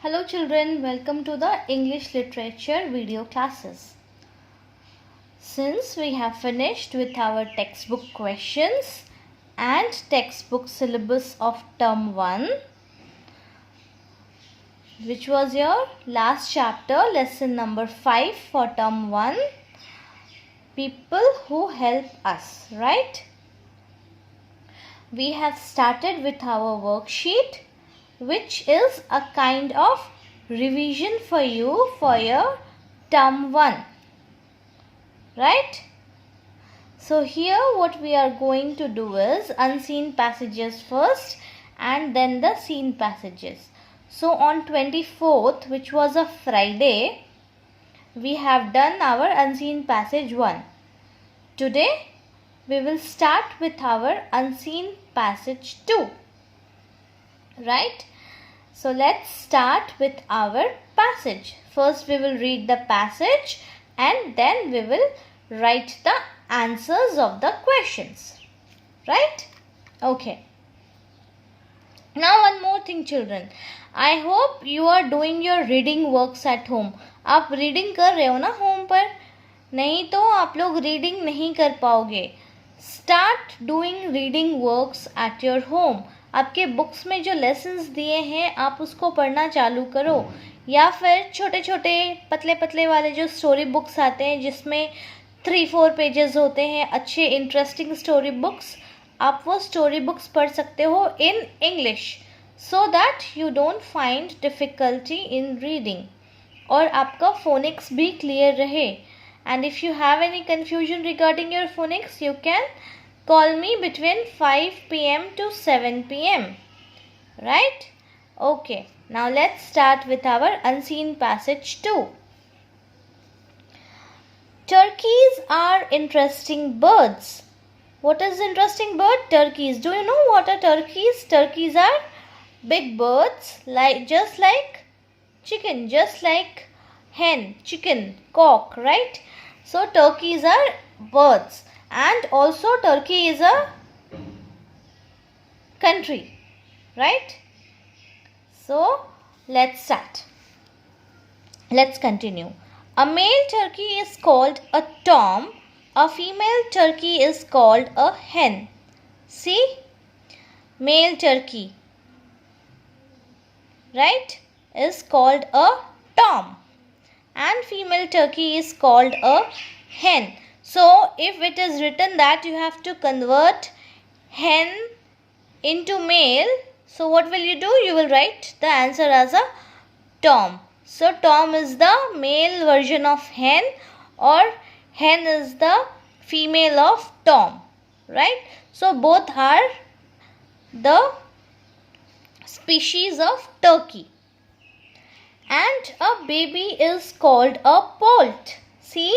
Hello children, welcome to the English Literature video classes. Since we have finished with our textbook questions and textbook syllabus of term 1, which was your last chapter, lesson number 5 for term 1, people who help us, right? We have started with our worksheet, which is a kind of revision for you for your term 1, right? So here what we are going to do is unseen passages first and then the seen passages. So on 24th, which was a Friday, we have done our unseen passage 1. Today we will start with our unseen passage 2, right? So let's start with our passage. First we will read the passage and then we will write the answers of the questions, right? Okay. Now one more thing children, I hope you are doing your reading works at home. आप reading कर रहे हो ना home पर? नहीं तो आप लोग reading नहीं कर पाओगे. Start doing reading works at your home. आपके बुक्स में जो लेसन्स दिए हैं आप उसको पढ़ना चालू करो, या फिर छोटे छोटे पतले पतले वाले जो स्टोरी बुक्स आते हैं जिसमें 3-4 पेजेस होते हैं, अच्छे इंटरेस्टिंग स्टोरी बुक्स, आप वो स्टोरी बुक्स पढ़ सकते हो in English so that you don't find difficulty in reading और आपका फोनिक्स भी क्लियर रहे. And if you have any confusion regarding your phonics U can call me between 5 p.m. to 7 p.m. Right? Okay. Now let's start with our unseen passage 2. Turkeys are interesting birds. What is interesting bird? Turkeys. Do you know what are turkeys? Turkeys are big birds, just like chicken, just like hen, chicken, cock, right? So turkeys are birds. And also Turkey is a country, right? So let's start. Let's continue. A male turkey is called a tom. A female turkey is called a hen. See? Male turkey, right, is called a tom. And female turkey is called a hen. So, if it is written that you have to convert hen into male, so what will you do? You will write the answer as a tom. So, tom is the male version of hen or hen is the female of tom, right? So, both are the species of turkey. And a baby is called a poult. See?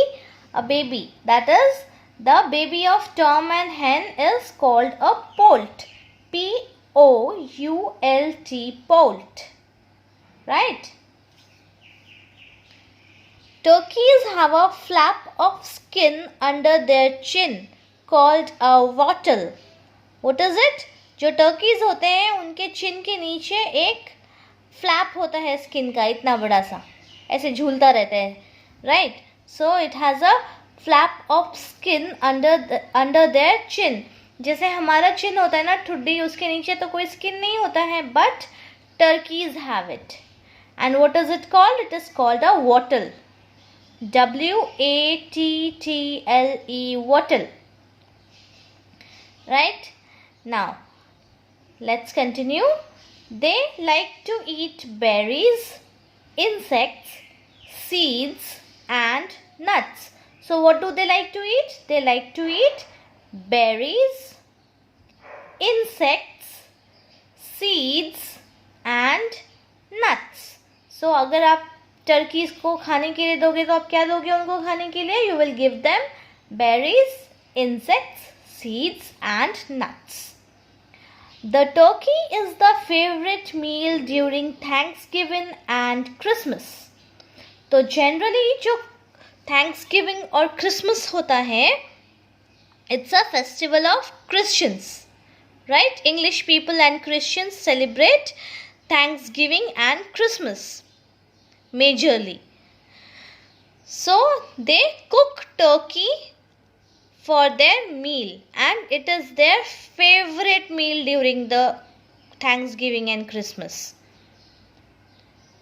A baby, that is the baby of tom and hen is called a poult. P-O-U-L-T, poult, right? Turkeys have a flap of skin under their chin called a wattle. What is it? जो turkeys होते हैं उनके chin के नीचे एक flap होता है skin का, इतना बड़ा सा, ऐसे झूलता रहता है, right? So it has a flap of skin under their chin. जैसे हमारा chin होता है ना ठुड्डी, उसके नीचे तो कोई skin नहीं होता है, but turkeys have it. And what is it called? It is called a wattle. W-A-T-T-L-E, wattle. Right? Now, let's continue. They like to eat berries, insects, seeds, and nuts. So what do they like to eat? They like to eat berries, insects, seeds and nuts. So अगर आप turkeys को खाने के लिए दोगे तो आप क्या दोगे उनको खाने के लिए? You will give them berries, insects, seeds and nuts. The turkey is the favorite meal during Thanksgiving and Christmas. तो generally जो Thanksgiving और Christmas होता है, it's a festival of Christians, right? English people and Christians celebrate Thanksgiving and Christmas majorly. So they cook turkey for their meal, and it is their favorite meal during the Thanksgiving and Christmas.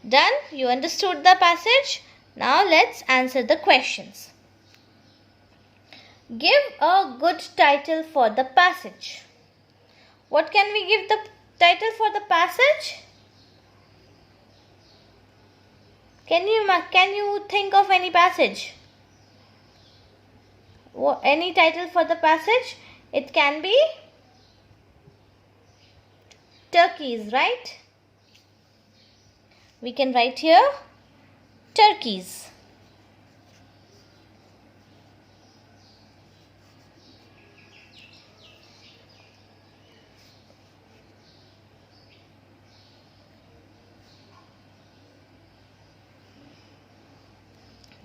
Done? You understood the passage? Now let's answer the questions. Give a good title for the passage. What can we give the title for the passage? Can you think of any passage? Any title for the passage? It can be turkeys, right? We can write here turkeys.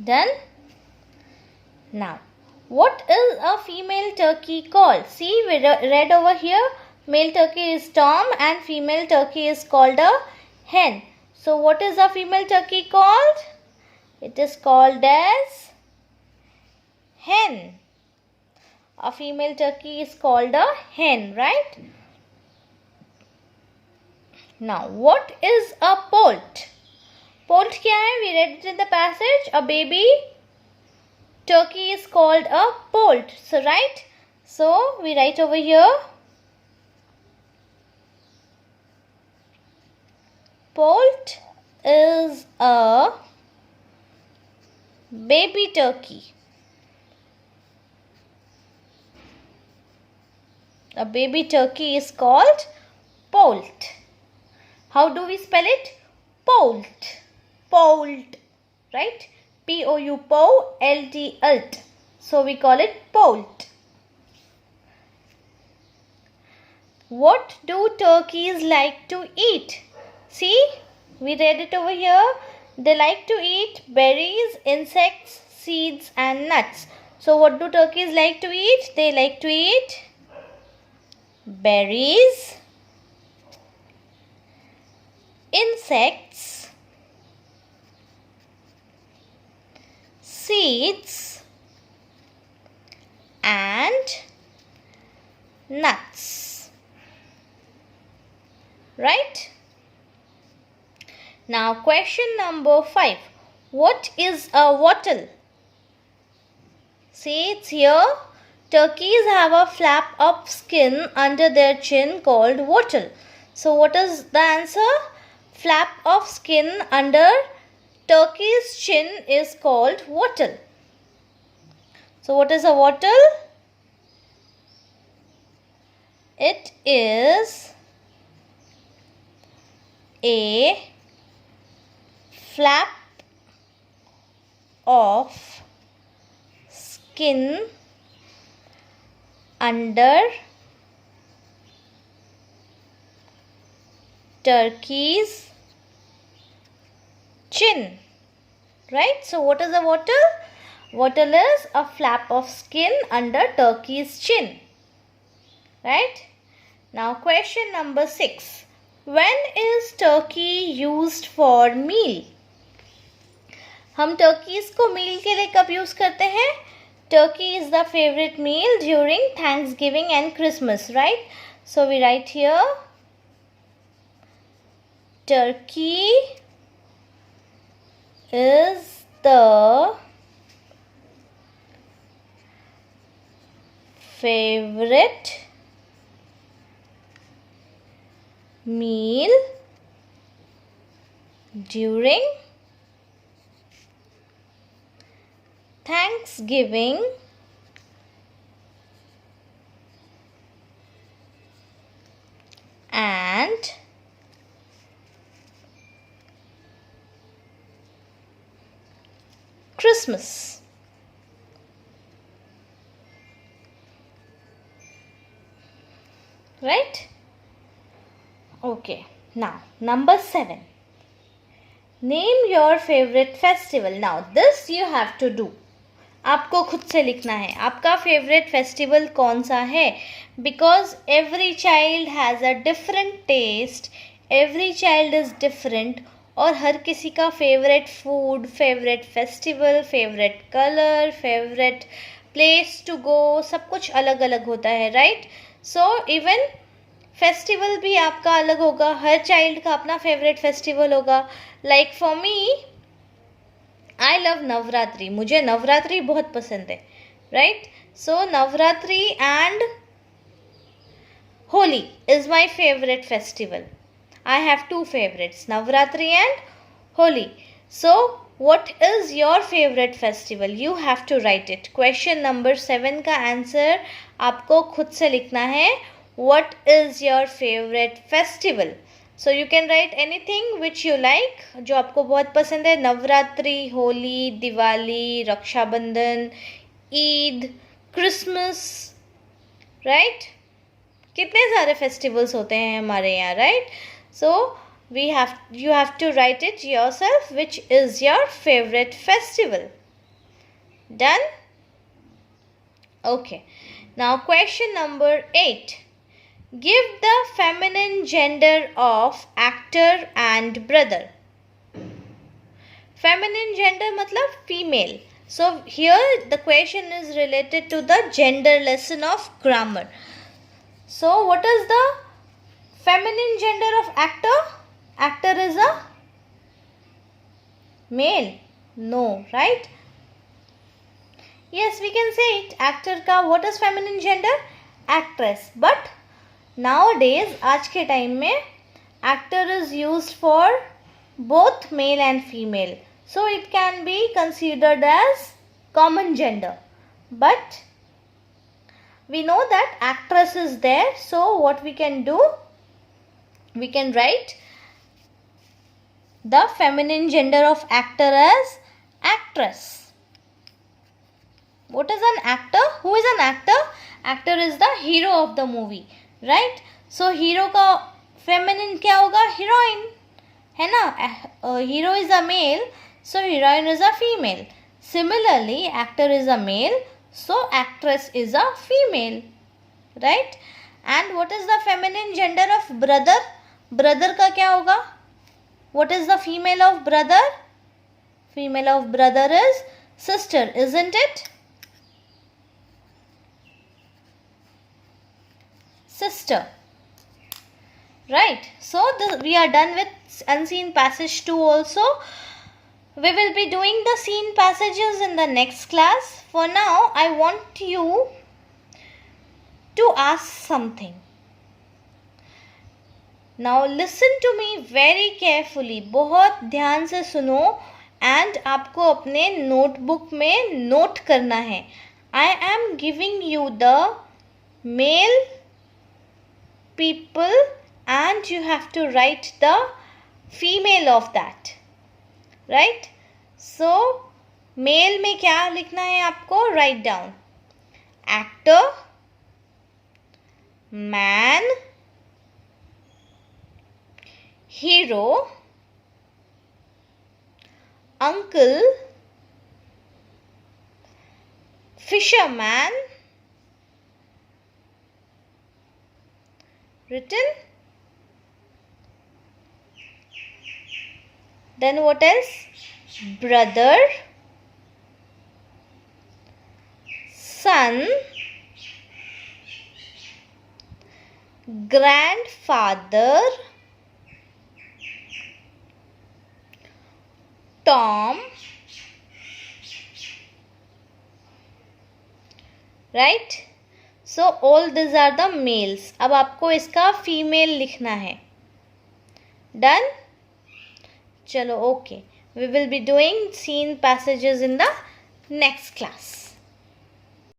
Done? Now, what is a female turkey called? See, we read over here, male turkey is Tom and female turkey is called a hen. So, what is a female turkey called? It is called as hen. A female turkey is called a hen, right? Now, what is a poult? Poult क्या है? We read it in the passage. A baby turkey is called a poult. So, right? So, we write over here. Poult is a baby turkey. A baby turkey is called poult. How do we spell it? Poult. Poult. Right? P-O-U-L-T, ult. So we call it poult. What do turkeys like to eat? See, we read it over here. They like to eat berries, insects, seeds and nuts. So what do turkeys like to eat? They like to eat berries, insects, seeds and nuts. Right? Now question number 5. What is a wattle? See, it's here. Turkeys have a flap of skin under their chin called wattle. So what is the answer? Flap of skin under turkey's chin is called wattle. So what is a wattle? It is a flap of skin under turkey's chin. Right? So what is a wattle? Wattle is a flap of skin under turkey's chin. Right? Now question number 6. When is turkey used for meal? हम turkeys को meal के लिए कब use करते हैं? Turkey is the favorite meal during Thanksgiving and Christmas, right? So we write here, turkey is the favorite meal during Thanksgiving and Christmas. Right? Okay. Now, number 7. Name your favorite festival. Now, this you have to do. आपको खुद से लिखना है आपका favourite festival कौन सा है, because every child has a different taste every child is different, और हर किसी का favourite food, favourite festival, favourite colour, favourite place to go, सब कुछ अलग अलग होता है, राइट? सो इवन फेस्टिवल भी आपका अलग होगा, हर चाइल्ड का अपना फेवरेट फेस्टिवल होगा. Like for me, I love Navratri, मुझे नवरात्रि बहुत पसंद है, right? So Navratri and Holi is my favourite festival. I have two favorites, Navratri and Holi. So, what is your favorite festival? You have to write it. Question number 7 का answer आपको खुद से लिखना है. What is your favorite festival? So, you can write anything which you like, जो आपको बहुत पसंद है. Navratri, Holi, Diwali, Rakshabandhan, Eid, Christmas, right? कितने सारे फेस्टिवल्स होते हैं हमारे यहाँ, right? So you have to write it yourself, which is your favorite festival. Done? Okay. Now question number 8. Give the feminine gender of actor and brother. Feminine gender मतलब female. So here the question is related to the gender lesson of grammar. So what is the feminine gender of actor? Actor is a male. No, right? Yes, we can say it. Actor का what is feminine gender? Actress. But nowadays, आज के time में actor is used for both male and female. So it can be considered as common gender. But we know that actress is there. So what we can do? We can write the feminine gender of actor as actress. What is an actor? Who is an actor? Actor is the hero of the movie, right? So hero का feminine क्या होगा? Heroine, है ना? Hero is a male, so heroine is a female. Similarly, actor is a male, so actress is a female, right? And what is the feminine gender of brother? Brother का क्या होगा? What is the female of brother? Female of brother is sister, isn't it? Sister, right? So we are done with unseen passage 2 also. We will be doing the seen passages in the next class. For now, I want you to ask something. Now listen to me very carefully. बहुत ध्यान से सुनो and आपको अपने notebook में note करना है. I am giving you the male people and you have to write the female of that. Right? So male में क्या लिखना है आपको? Write down. Actor, man, hero, uncle, fisherman, written. Then what else? Brother, son, grandfather, Tom, right? So all these are the males. अब आपको इसका female लिखना है. Done? चलो, okay. We will be doing seen passages in the next class.